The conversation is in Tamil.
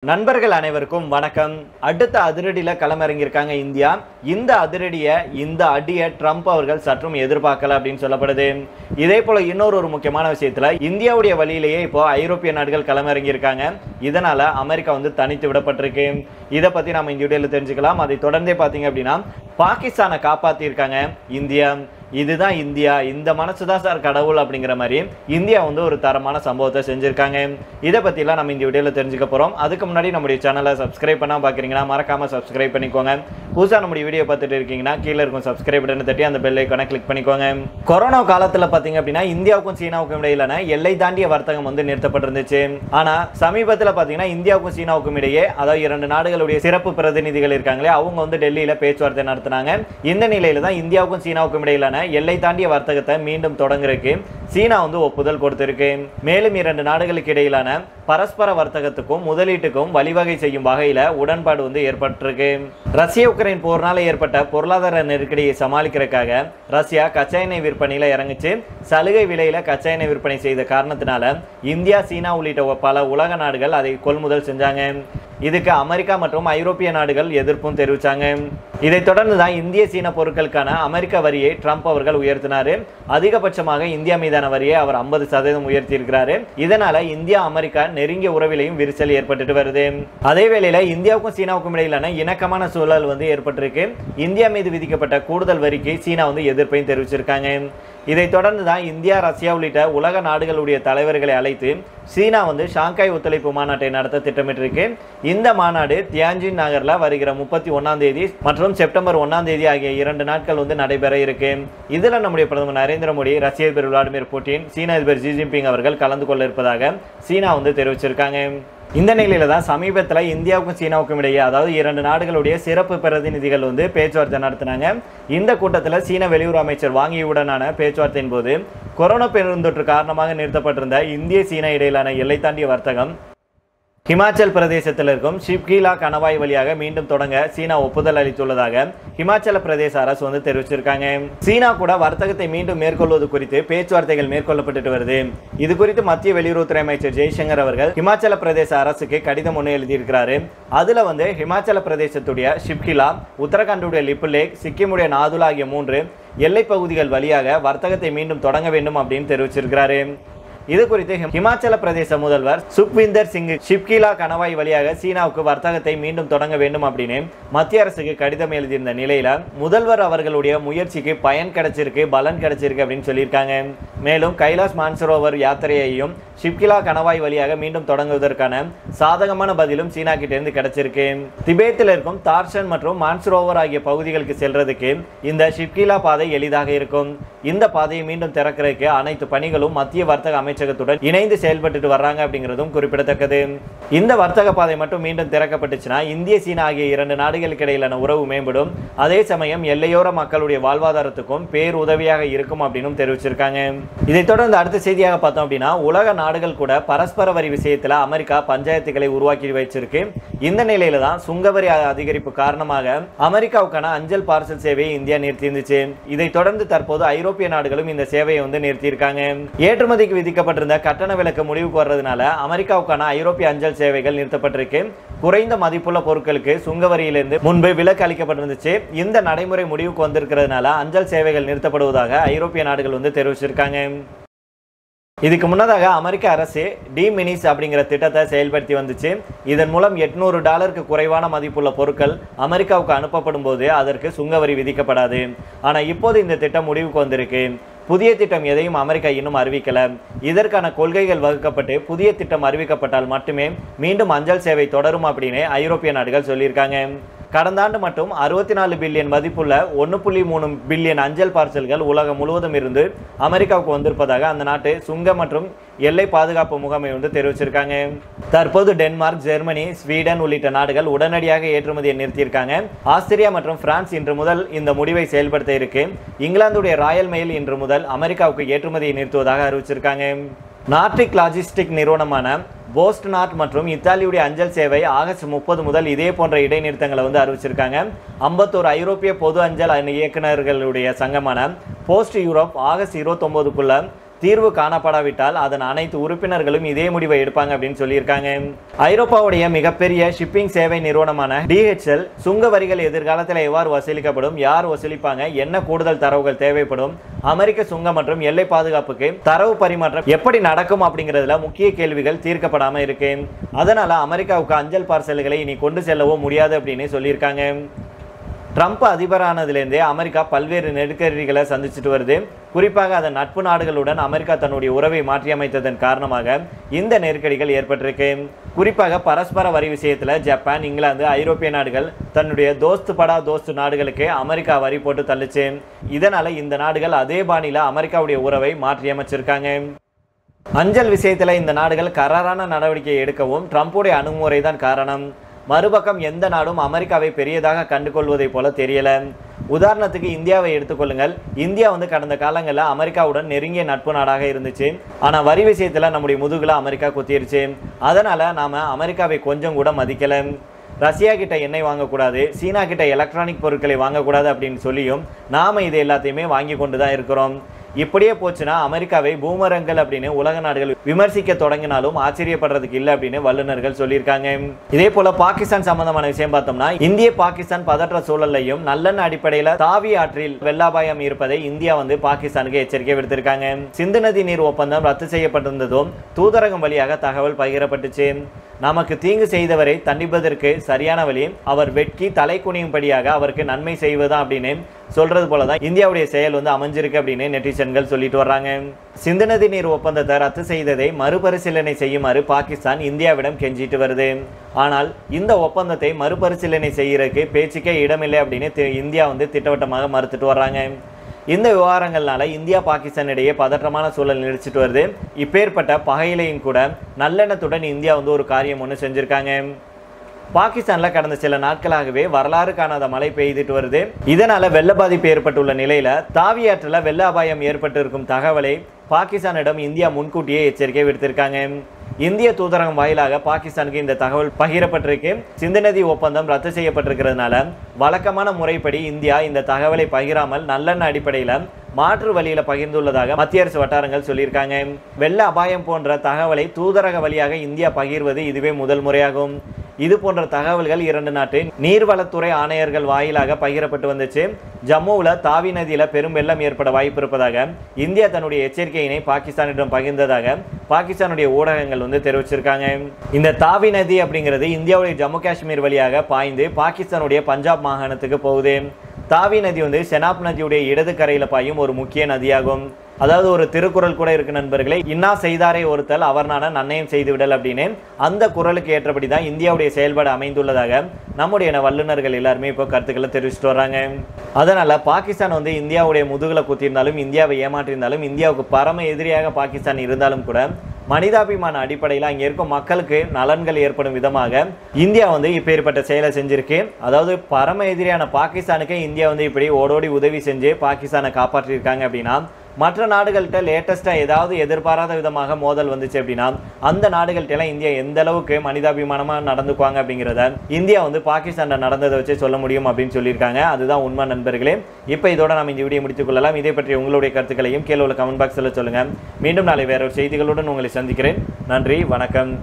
நண்பர்கள் அனைவருக்கும் வணக்கம். அடுத்த அதிரடியில களமிறங்கியிருக்காங்க இந்தியா. இந்த அடியை ட்ரம்ப் அவர்கள் சற்றும் எதிர்பார்க்கல அப்படின்னு சொல்லப்படுது. இதே போல இன்னொரு முக்கியமான விஷயத்துல இந்தியாவுடைய வழியிலேயே இப்போ ஐரோப்பிய நாடுகள் களமிறங்கியிருக்காங்க. இதனால அமெரிக்கா தனித்து விடப்பட்டிருக்கு. இதை பத்தி நம்ம இந்த வீடியோல தெரிஞ்சுக்கலாம். அதை தொடர்ந்தே பாத்தீங்க அப்படின்னா பாகிஸ்தானை காப்பாத்திருக்காங்க இந்தியா. இதுதான் இந்தியா, இந்த மனசுதான் சார் கடவுள் அப்படிங்கிற மாதிரி இந்தியா ஒரு தரமான சம்பவத்தை செஞ்சிருக்காங்க. இதை பத்திலாம் நம்ம இந்த வீடியோல தெரிஞ்சுக்க போறோம். அதுக்கு முன்னாடி நம்முடைய சேனலை சப்ஸ்கிரைப் பண்ணா பாக்குறீங்கன்னா மறக்காம சப்ஸ்கிரைப் பண்ணிக்கோங்க. புதுசா நம்முடைய வீடியோ பார்த்துட்டு இருக்கீங்கன்னா கீழே இருக்கும் சப்ஸ்கிரைப் பட்டனை தட்டி அந்த பெல் ஐகானை கிளிக் பண்ணிக்கோங்க. கொரோனா காலத்துல பாத்தீங்க அப்படின்னா இந்தியாவுக்கும் சீனாவுக்கும் இடையிலான எல்லை தாண்டிய வர்த்தகம் நிறுத்தப்பட்டிருந்துச்சு. ஆனா சமீபத்துல பாத்தீங்கன்னா இந்தியாவுக்கும் சீனாவுக்கும் இடையே, அதாவது இரண்டு நாடுகளுடைய சிறப்பு பிரதிநிதிகள் இருக்காங்களே, அவங்க டெல்லியில பேச்சுவார்த்தை நடத்தினாங்க. இந்த நிலையில தான் இந்தியாவுக்கும் சீனாவுக்கும் இடையிலான எல்லை தாண்டிய வர்த்தகத்தை மீண்டும் தொடங்குறதுக்கு சீனா ஒப்புதல் கொடுத்திருக்கு. மேலும் இரண்டு நாடுகளுக்கு இடையிலான பரஸ்பர வர்த்தகத்துக்கும் முதலீட்டுக்கும் வழிவகை செய்யும் வகையில உடன்பாடு ஏற்பட்டிருக்கு. ரஷ்ய உக்ரைன் போர்னால ஏற்பட்ட பொருளாதார நெருக்கடியை சமாளிக்கிறதுக்காக ரஷ்யா கச்சா எண்ணெய் விற்பனையில இறங்குச்சு. சலுகை விலையில கச்சா எண்ணெய் விற்பனை செய்த காரணத்தினால இந்தியா, சீனா உள்ளிட்ட பல உலக நாடுகள் அதை கொள்முதல் செஞ்சாங்க. இதுக்கு அமெரிக்கா மற்றும் ஐரோப்பிய நாடுகள் எதிர்ப்பும் தெரிவிச்சாங்க. இதைத் தொடர்ந்து தான் இந்திய சீன பொருட்களுக்கான அமெரிக்க வரியை ட்ரம்ப் அவர்கள் உயர்த்தினார். அதிகபட்சமாக இந்தியா மீதான வரியை அவர் 50% உயர்த்தி இருக்கிறாரு. இதனால இந்தியா அமெரிக்கா நெருங்கிய உறவிலையும் விரிசல் ஏற்பட்டு வருது. அதே வேளையில இந்தியாவுக்கும் சீனாவுக்கும் இடையிலான இணக்கமான சூழல் ஏற்பட்டிருக்கு. இந்தியா மீது விதிக்கப்பட்ட கூடுதல் வரிக்கு சீனா எதிர்ப்பையும் தெரிவிச்சிருக்காங்க. இதைத் தொடர்ந்து தான் இந்தியா, ரஷ்யா உள்ளிட்ட உலக நாடுகளுடைய தலைவர்களை அழைத்து சீனா ஷாங்காய் ஒத்துழைப்பு மாநாட்டை நடத்த திட்டமிட்டிருக்கு. இந்த மாநாடு தியான்ஜின் நகர்ல வருகிற 31ஆம் தேதி மற்றும் செப்டம்பர் 1ஆம் தேதி ஆகிய 2 நாட்கள் நடைபெற இருக்கு. இதுல நம்முடைய பிரதமர் நரேந்திர மோடி, ரஷ்ய அதிபர் விளாடிமிர் புட்டின், சீன அதிபர் ஜி ஜின்பிங் அவர்கள் கலந்து கொள்ள இருப்பதாக சீனா தெரிவிச்சிருக்காங்க. இந்த நிலையில தான் சமீபத்தில் இந்தியாவுக்கும் சீனாவுக்கும் இடையே, அதாவது இரண்டு நாடுகளுடைய சிறப்பு பிரதிநிதிகள் பேச்சுவார்த்தை நடத்தினாங்க. இந்த கூட்டத்தில் சீன வெளியுறவு அமைச்சர் வாங்கியுடனான பேச்சுவார்த்தையின் போது கொரோனா பெருந்தொற்று காரணமாக நிறுத்தப்பட்டிருந்த இந்திய சீனா இடையிலான எல்லை தாண்டிய வர்த்தகம் ஹிமாச்சல் பிரதேசத்தில் இருக்கும் ஷிப்கிலா கணவாய் வழியாக மீண்டும் தொடங்க சீனா ஒப்புதல் அளித்துள்ளதாக ஹிமாச்சல பிரதேச அரசு தெரிவிச்சிருக்காங்க. சீனா கூட வர்த்தகத்தை மீண்டும் மேற்கொள்வது குறித்து பேச்சுவார்த்தைகள் மேற்கொள்ளப்பட்டு வருது. இது குறித்து மத்திய வெளியுறவுத்துறை அமைச்சர் ஜெய்சங்கர் அவர்கள் ஹிமாச்சல பிரதேச அரசுக்கு கடிதம் எழுதியிருக்கிறாரு. அதுல ஹிமாச்சல பிரதேசத்துடைய ஷிப்கிலா, உத்தரகாண்டுடைய லிப்பு லேக், சிக்கிமுடைய நாதுலா ஆகிய 3 எல்லை பகுதிகள் வழியாக வர்த்தகத்தை மீண்டும் தொடங்க வேண்டும் அப்படின்னு தெரிவிச்சிருக்கிறாரு. இது குறித்து ஹிமாச்சல பிரதேச முதல்வர் சுக்விந்தர் சிங் ஷிப்கிலா கணவாய் வழியாக சீனாவுக்கு வர்த்தகத்தை மீண்டும் தொடங்க வேண்டும் அப்படின்னு மத்திய அரசுக்கு கடிதம் எழுதியிருந்த நிலையில முதல்வர் அவர்களுடைய முயற்சிக்கு பயன் கிடைச்சிருக்கு, பலன் கிடைச்சிருக்கு அப்படின்னு சொல்லியிருக்காங்க. மேலும் கைலாஷ் மான்சரோவர் யாத்திரையையும் ஷிப்கிலா கணவாய் வழியாக மீண்டும் தொடங்குவதற்கான சாதகமான பதிலும் சீனா கிட்ட இருந்து கிடைச்சிருக்கு. திபேத்தில் இருக்கும் தார்ஷன் மற்றும் மான்சரோவர் ஆகிய பகுதிகளுக்கு செல்றதுக்கு இந்த ஷிப்கிலா பாதை எளிதாக இருக்கும். இந்த பாதையை மீண்டும் திறக்கிறதுக்கு அனைத்து பணிகளும் மத்திய வர்த்தக அமைச்சகத்துடன் இணைந்து செயல்பட்டு வர்றாங்க அப்படிங்கிறதும் குறிப்பிடத்தக்கது. இந்த வர்த்தக பாதை மட்டும் மீண்டும் திறக்கப்பட்டுச்சுன்னா இந்திய, சீனா ஆகிய இரண்டு நாடுகளுக்கு இடையிலான உறவு மேம்படும். அதே சமயம் எல்லையோர மக்களுடைய வாழ்வாதாரத்துக்கும் பேருதவியாக இருக்கும் அப்படின்னு தெரிவிச்சிருக்காங்க. இதைத் தொடர்ந்து அடுத்த செய்தியாக பார்த்தோம் அப்படின்னா, உலக நாடுகள் கூட பரஸ்பர வரி விஷயத்துல அமெரிக்கா பஞ்சாயத்துகளை உருவாக்கி வச்சிருக்கு. இந்த நிலையில தான் சுங்கவரி அதிகரிப்பு காரணமாக அமெரிக்காவுக்கான அஞ்சல் பார்சல் சேவையை இந்தியா நிறுத்தியிருந்துச்சு. இதைத் தொடர்ந்து தற்போது ஐரோப்பிய நாடுகளும் இந்த சேவையை நிறுத்தியிருக்காங்க. ஏற்றுமதிக்கு விதிக்கப்பட்டிருந்த கட்டண விலக்கு முடிவுக்கு வர்றதுனால அமெரிக்காவுக்கான ஐரோப்பிய அஞ்சல் சேவைகள் நிறுத்தப்பட்டிருக்கு. குறைந்த மதிப்புள்ள பொருட்களுக்கு சுங்கவரியிலிருந்து முன்பு விலக்கு அளிக்கப்பட்டிருந்துச்சு. இந்த நடைமுறை முடிவுக்கு வந்திருக்கிறதுனால அஞ்சல் சேவைகள் நிறுத்தப்படுவதாக ஐரோப்பிய நாடுகள் தெரிவிச்சிருக்காங்க. இதுக்கு முன்னதாக அமெரிக்க அரசு டி மினிஸ் அப்படிங்கிற திட்டத்தை செயல்படுத்தி வந்துச்சு. இதன் மூலம் $800 குறைவான மதிப்புள்ள பொருட்கள் அமெரிக்காவுக்கு அனுப்பப்படும் போது அதற்கு சுங்கவரி விதிக்கப்படாது. ஆனால் இப்போது இந்த திட்டம் முடிவுக்கு வந்திருக்கு. புதிய திட்டம் எதையும் அமெரிக்கா இன்னும் அறிவிக்கல. இதற்கான கொள்கைகள் வகுக்கப்பட்டு புதிய திட்டம் அறிவிக்கப்பட்டால் மட்டுமே மீண்டும் அஞ்சல் சேவை தொடரும் அப்படின்னு ஐரோப்பிய நாடுகள் சொல்லியிருக்காங்க. கடந்த ஆண்டு மட்டும் 64 பில்லியன் மதிப்புள்ள 1.3 பில்லியன் அஞ்சல் பார்சல்கள் உலகம் முழுவதும் இருந்து அமெரிக்காவுக்கு வந்திருப்பதாக அந்த நாட்டு சுங்க மற்றும் எல்லை பாதுகாப்பு முகமை தெரிவிச்சிருக்காங்க. தற்போது டென்மார்க், ஜெர்மனி, ஸ்வீடன் உள்ளிட்ட நாடுகள் உடனடியாக ஏற்றுமதியை நிறுத்தியிருக்காங்க. ஆஸ்திரியா மற்றும் பிரான்ஸ் இன்று முதல் இந்த முடிவை செயல்படுத்த இருக்கு. இங்கிலாந்துடைய ராயல் மெயில் இன்று முதல் அமெரிக்காவுக்கு ஏற்றுமதியை நிறுத்துவதாக அறிவிச்சிருக்காங்க. நார்டிக் லாஜிஸ்டிக் நிறுவனமான போஸ்ட் நாட் மற்றும் இத்தாலியுடைய அஞ்சல் சேவை ஆகஸ்ட் 30 முதல் இதே போன்ற இடைநிறுத்தங்களை அறிவிச்சிருக்காங்க. 51 ஐரோப்பிய பொது அஞ்சல் இயக்குநர்களுடைய சங்கமான போஸ்ட் யூரோப் ஆகஸ்ட் 29க்குள்ள தீர்வு காணப்படாவிட்டால் அதன் அனைத்து உறுப்பினர்களும் இதே முடிவை எடுப்பாங்க அப்படின்னு சொல்லியிருக்காங்க. ஐரோப்பாவுடைய மிகப்பெரிய ஷிப்பிங் சேவை நிறுவனமான DHL சுங்க வரிகள் எதிர்காலத்தில் எவ்வாறு வசூலிக்கப்படும், யார் வசூலிப்பாங்க, என்ன கூடுதல் தரவுகள் தேவைப்படும், அமெரிக்க சுங்க மற்றும் எல்லை பாதுகாப்புக்கு தரவு பரிமாற்றம் எப்படி நடக்கும் அப்படிங்கிறதுல முக்கிய கேள்விகள் தீர்க்கப்படாம இருக்கு. அதனால அமெரிக்காவுக்கு அஞ்சல் பார்சல்களை இனி கொண்டு செல்லவும் முடியாது அப்படின்னு சொல்லியிருக்காங்க. ட்ரம்ப் அதிபரானதிலிருந்தே அமெரிக்கா பல்வேறு நெருக்கடிகளை சந்திச்சுட்டு வருது. குறிப்பாக அதன் நட்பு நாடுகளுடன் அமெரிக்கா தன்னுடைய உறவை மாற்றியமைத்ததன் காரணமாக இந்த நெருக்கடிகள் ஏற்பட்டிருக்கு. குறிப்பாக பரஸ்பர வரி விஷயத்தில் ஜப்பான், இங்கிலாந்து, ஐரோப்பிய நாடுகள் தன்னுடைய தோஸ்து படா தோஸ்து நாடுகளுக்கு அமெரிக்கா வரி போட்டு தள்ளுச்சு. இதனால இந்த நாடுகள் அதே பாணியில் அமெரிக்காவுடைய உறவை மாற்றியமைச்சிருக்காங்க. அஞ்சல் விஷயத்தில் இந்த நாடுகள் கராரான நடவடிக்கை எடுக்கவும் ட்ரம்புடைய அணுகுமுறை தான் காரணம். மறுபக்கம் எந்த நாடும் அமெரிக்காவை பெரியதாக கண்டுகொள்வதை போல தெரியல. உதாரணத்துக்கு இந்தியாவை எடுத்துக்கொள்ளுங்கள். இந்தியா கடந்த காலங்களில் அமெரிக்காவுடன் நெருங்கிய நட்பு நாடாக இருந்துச்சு. ஆனால் வரி விஷயத்தில் நம்முடைய முதுகுல அமெரிக்கா குத்திருச்சு. அதனால நாம அமெரிக்காவை கொஞ்சம் கூட மதிக்கல. ரஷ்யா கிட்ட எண்ணெய் வாங்கக்கூடாது, சீனா கிட்ட எலக்ட்ரானிக் பொருட்களை வாங்கக்கூடாது அப்படின்னு சொல்லியும் நாம இது எல்லாத்தையுமே வாங்கி கொண்டு தான் இருக்கிறோம். இப்படியே போச்சுன்னா அமெரிக்காவை பூமரங்கள் அப்படின்னு உலக நாடுகள் விமர்சிக்க தொடங்கினாலும் ஆச்சரியப்படுறதுக்கு இல்லை அப்படின்னு வல்லுநர்கள் சொல்லியிருக்காங்க. இதே போல பாகிஸ்தான் சம்பந்தமான விஷயம் பார்த்தோம்னா, இந்திய பாகிஸ்தான் பதற்ற சூழலையும் நல்லெண்ண அடிப்படையில் தாவி ஆற்றில் வெள்ளாபாயம் இருப்பதை இந்தியா பாகிஸ்தானுக்கு எச்சரிக்கை விடுத்திருக்காங்க. சிந்து நதி நீர் ஒப்பந்தம் ரத்து செய்யப்பட்டிருந்ததும் தூதரகம் வழியாக தகவல் பகிரப்பட்டுச்சு. நமக்கு தீங்கு செய்தவரை தண்டிப்பதற்கு சரியான வழி அவர் வெட்கி தலை குனியும்படியாக அவருக்கு நன்மை செய்வதுதான் அப்படின்னு சொல்றது போலதான் இந்தியாவுடைய செயல் அமைஞ்சிருக்கு அப்படின்னு நெட்டிசன்கள் சொல்லிட்டு வர்றாங்க. சிந்து நதி நீர் ஒப்பந்தத்தை ரத்து செய்ததை மறுபரிசீலனை செய்யுமாறு பாகிஸ்தான் இந்தியாவிடம் கெஞ்சிட்டு வருது. ஆனால் இந்த ஒப்பந்தத்தை மறுபரிசீலனை செய்யறதுக்கு பேச்சுக்கே இடமில்லை அப்படின்னு இந்தியா திட்டவட்டமாக மறுத்துட்டு வர்றாங்க. இந்த விவகாரங்கள்னால இந்தியா பாகிஸ்தான் இடையே பதற்றமான சூழல் நீடிச்சிட்டு வருது. இப்பேற்பட்ட பகையிலையும் கூட நல்லெண்ணத்துடன் இந்தியா ஒரு காரியம் ஒன்று செஞ்சிருக்காங்க. பாகிஸ்தான்ல கடந்த சில நாட்களாகவே வரலாறு காணாத மழை பெய்துட்டு வருது. இதனால வெள்ள பாதிப்பு ஏற்பட்டுள்ள நிலையில தாவியாற்றில் வெள்ள அபாயம் ஏற்பட்டு இருக்கும் தகவலை பாகிஸ்தானிடம் இந்தியா முன்கூட்டியே எச்சரிக்கை விடுத்திருக்காங்க. இந்திய தூதரகம் வாயிலாக பாகிஸ்தானுக்கு இந்த தகவல் பகிரப்பட்டிருக்கு. சிந்து நதி ஒப்பந்தம் ரத்து செய்யப்பட்டிருக்கிறதுனால வழக்கமான முறைப்படி இந்தியா இந்த தகவலை பகிராமல் நல்லெண்ண அடிப்படையில் மாற்று வழியில பகிர்ந்துள்ளதாக மத்திய அரசு வட்டாரங்கள் சொல்லியிருக்காங்க. வெள்ள அபாயம் போன்ற தகவலை தூதரக வழியாக இந்தியா பகிர்வது இதுவே முதல் முறையாகும். இது போன்ற தகவல்கள் 2 நாட்டு நீர்வளத்துறை ஆணையர்கள் வாயிலாக பகிரப்பட்டு வந்துச்சு. ஜம்முவில் தாவி நதியில பெரும் வெள்ளம் ஏற்பட வாய்ப்பு இருப்பதாக இந்தியா தன்னுடைய எச்சரிக்கையினை பாகிஸ்தானிடம் பகிர்ந்ததாக பாகிஸ்தானுடைய ஊடகங்கள் தெரிவிச்சிருக்காங்க. இந்த தாவி நதி அப்படிங்கிறது இந்தியாவுடைய ஜம்மு காஷ்மீர் வழியாக பாய்ந்து பாகிஸ்தானுடைய பஞ்சாப் மாகாணத்துக்கு போகுது. தாவி நதி செனாப் நதியுடைய இடது கரையில பாயும் ஒரு முக்கிய நதியாகும். அதாவது ஒரு திருக்குறள் கூட இருக்கு நண்பர்களே, இன்னா செய்தாரை ஒருத்தல் அவர்னான நன்னயம் செய்து விடல் அப்படின்னு. அந்த குறளுக்கு ஏற்றபடி தான் இந்தியாவுடைய செயல்பாடு அமைந்துள்ளதாக நம்முடைய வல்லுநர்கள் எல்லாருமே இப்போ கருத்துக்களை தெரிவிச்சுட்டு வர்றாங்க. அதனால பாகிஸ்தான் இந்தியாவுடைய முதுகுல குத்திருந்தாலும், இந்தியாவை ஏமாற்றியிருந்தாலும், இந்தியாவுக்கு பரம எதிரியாக பாகிஸ்தான் இருந்தாலும் கூட மனிதாபிமான அடிப்படையில் அங்கே இருக்கும் மக்களுக்கு நலன்கள் ஏற்படும் விதமாக இந்தியா இப்பேற்பட்ட செயலை செஞ்சிருக்கு. அதாவது பரம எதிரியான பாகிஸ்தானுக்கு இந்தியா இப்படி ஓடோடி உதவி செஞ்சு பாகிஸ்தானை காப்பாற்றிருக்காங்க அப்படின்னா, மற்ற நாடுகள்கிட்ட லேட்டஸ்ட்டாக ஏதாவது எதிர்பாராத விதமாக மோதல் வந்துச்சு அப்படின்னா அந்த நாடுகள்கிட்ட இந்தியா எந்த அளவுக்கு மனிதாபிமானமாக நடந்துக்குவாங்க அப்படிங்கிறத இந்தியா பாகிஸ்தானில் நடந்ததை வச்சு சொல்ல முடியும் அப்படின்னு சொல்லியிருக்காங்க. அதுதான் உண்மை நண்பர்களே. இப்போ இதோட நம்ம இந்த வீடியோ முடித்துக் கொள்ளலாம். இதை பற்றி உங்களுடைய கருத்துக்களையும் கீழே உள்ள கமெண்ட் பாக்ஸில் சொல்லுங்கள். மீண்டும் நாளை வேற ஒரு செய்திகளுடன் உங்களை சந்திக்கிறேன். நன்றி, வணக்கம்.